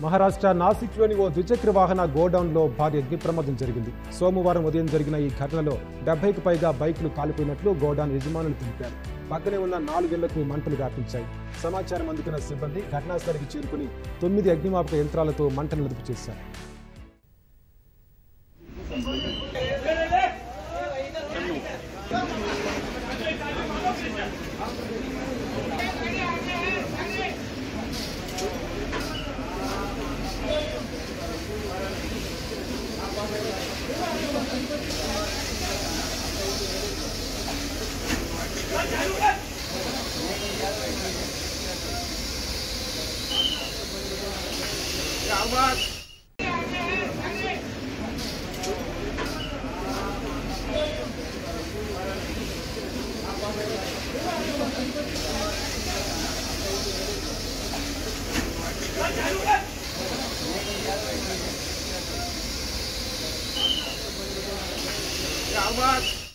మహారాష్ట్ర నాసిక్లోని ఓ ద్విచక్ర వాహన గోడౌన్లో భారీ అగ్ని ప్రమాదం జరిగింది. సోమవారం ఉదయం జరిగిన ఈ ఘటనలో 70కు పైగా బైకులు కాలిపోయినట్లు గోడౌన్ యజమానులు తెలిపారు. పక్కనే ఉన్న 4 ఇళ్లకు మంటలు వ్యాపించాయి. సమాచారం అందుకున్న సిబ్బంది ఘటనాస్థలికి చేరుకుని 9 అగ్నిమాపక యంత్రాలతో మంటలను అదుపు చేశారు. Selamat.